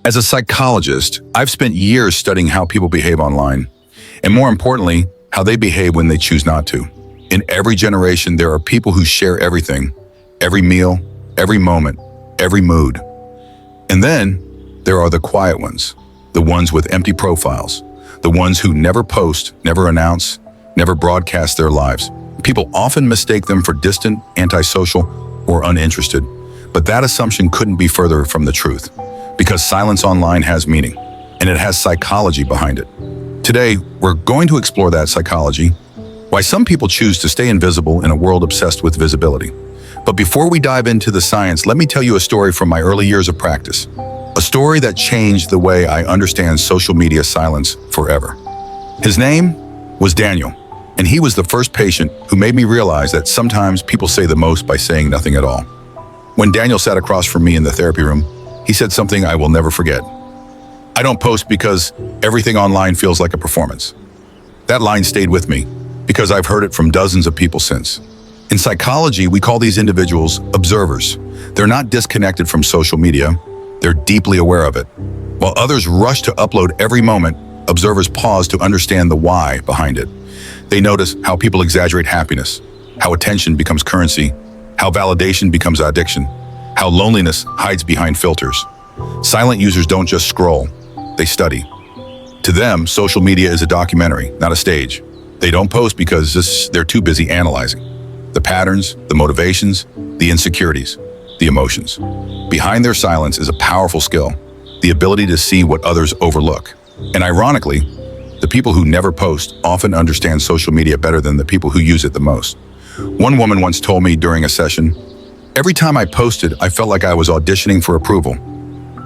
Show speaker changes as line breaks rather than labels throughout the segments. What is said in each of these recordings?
As a psychologist, I've spent years studying how people behave online, and more importantly, how they behave when they choose not to. In every generation, there are people who share everything, every meal, every moment, every mood. And then there are the quiet ones, the ones with empty profiles, the ones who never post, never announce, never broadcast their lives. People often mistake them for distant, antisocial, or uninterested, but that assumption couldn't be further from the truth. Because silence online has meaning, and it has psychology behind it. Today, we're going to explore that psychology, why some people choose to stay invisible in a world obsessed with visibility. But before we dive into the science, let me tell you a story from my early years of practice. A story that changed the way I understand social media silence forever. His name was Daniel, and he was the first patient who made me realize that sometimes people say the most by saying nothing at all. When Daniel sat across from me in the therapy room, he said something I will never forget. "I don't post because everything online feels like a performance." That line stayed with me because I've heard it from dozens of people since. In psychology, we call these individuals observers. They're not disconnected from social media, they're deeply aware of it. While others rush to upload every moment, observers pause to understand the why behind it. They notice how people exaggerate happiness, how attention becomes currency, how validation becomes addiction, how loneliness hides behind filters. Silent users don't just scroll, they study. To them, social media is a documentary, not a stage. They don't post because they're too busy analyzing the patterns, the motivations, the insecurities, the emotions. Behind their silence is a powerful skill, the ability to see what others overlook. And ironically, the people who never post often understand social media better than the people who use it the most. One woman once told me during a session, "Every time I posted, I felt like I was auditioning for approval."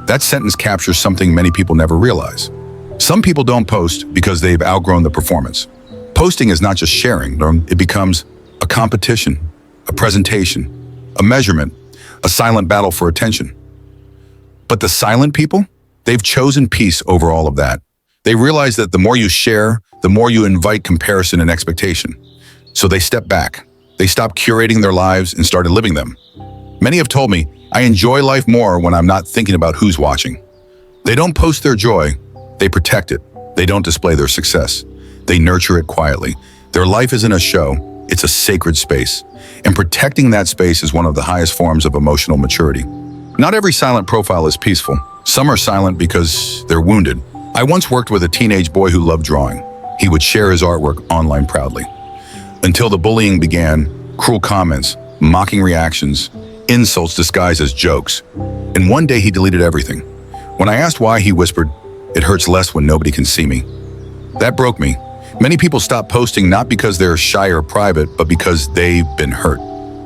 That sentence captures something many people never realize. Some people don't post because they've outgrown the performance. Posting is not just sharing, it becomes a competition, a presentation, a measurement, a silent battle for attention. But the silent people, they've chosen peace over all of that. They realize that the more you share, the more you invite comparison and expectation. So they step back. They stop curating their lives and started living them. Many have told me, "I enjoy life more when I'm not thinking about who's watching." They don't post their joy, they protect it. They don't display their success. They nurture it quietly. Their life isn't a show, it's a sacred space. And protecting that space is one of the highest forms of emotional maturity. Not every silent profile is peaceful. Some are silent because they're wounded. I once worked with a teenage boy who loved drawing. He would share his artwork online proudly. Until the bullying began, cruel comments, mocking reactions, insults disguised as jokes. And one day he deleted everything. When I asked why, he whispered, "It hurts less when nobody can see me." That broke me. Many people stop posting not because they're shy or private, but because they've been hurt.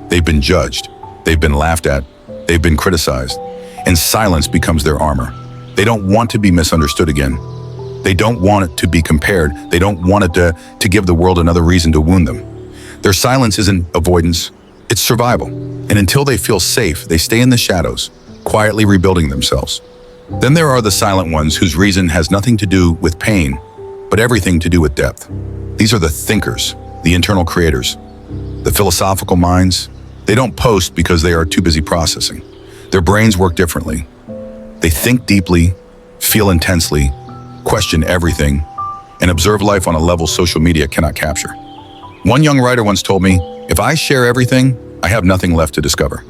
They've been judged. They've been laughed at. They've been criticized. And silence becomes their armor. They don't want to be misunderstood again. They don't want it to be compared. They don't want it to give the world another reason to wound them. Their silence isn't avoidance, it's survival. And until they feel safe, they stay in the shadows, quietly rebuilding themselves. Then there are the silent ones whose reason has nothing to do with pain, but everything to do with depth. These are the thinkers, the internal creators, the philosophical minds. They don't post because they are too busy processing. Their brains work differently. They think deeply, feel intensely, question everything, and observe life on a level social media cannot capture. One young writer once told me, "If I share everything, I have nothing left to discover."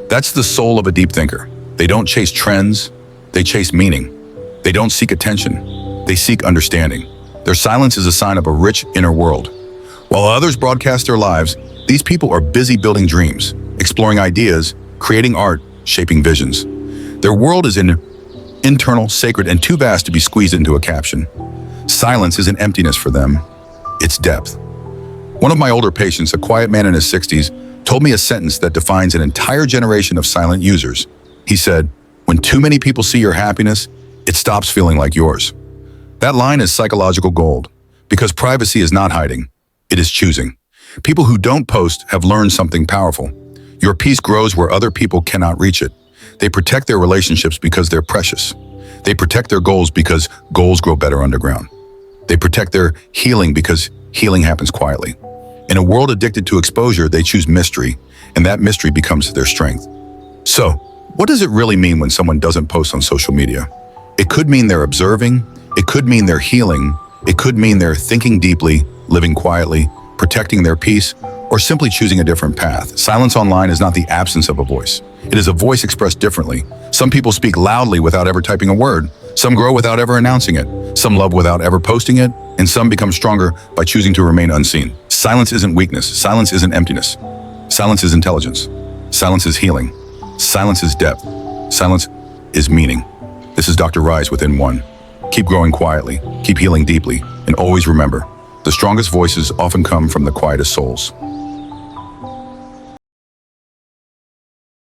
That's the soul of a deep thinker. They don't chase trends, they chase meaning. They don't seek attention, they seek understanding. Their silence is a sign of a rich inner world. While others broadcast their lives, these people are busy building dreams, exploring ideas, creating art, shaping visions. Their world is internal, sacred, and too vast to be squeezed into a caption. Silence isn't emptiness for them, it's depth. One of my older patients, a quiet man in his 60s, told me a sentence that defines an entire generation of silent users. He said, "When too many people see your happiness, it stops feeling like yours." That line is psychological gold, because privacy is not hiding, it is choosing. People who don't post have learned something powerful. Your peace grows where other people cannot reach it. They protect their relationships because they're precious. They protect their goals because goals grow better underground. They protect their healing because healing happens quietly. In a world addicted to exposure, they choose mystery, and that mystery becomes their strength. So, what does it really mean when someone doesn't post on social media? It could mean they're observing, it could mean they're healing, it could mean they're thinking deeply, living quietly, protecting their peace, or simply choosing a different path. Silence online is not the absence of a voice. It is a voice expressed differently. Some people speak loudly without ever typing a word. Some grow without ever announcing it. Some love without ever posting it. And some become stronger by choosing to remain unseen. Silence isn't weakness. Silence isn't emptiness. Silence is intelligence. Silence is healing. Silence is depth. Silence is meaning. This is Dr. Rise Within One. Keep growing quietly, keep healing deeply, and always remember, the strongest voices often come from the quietest souls.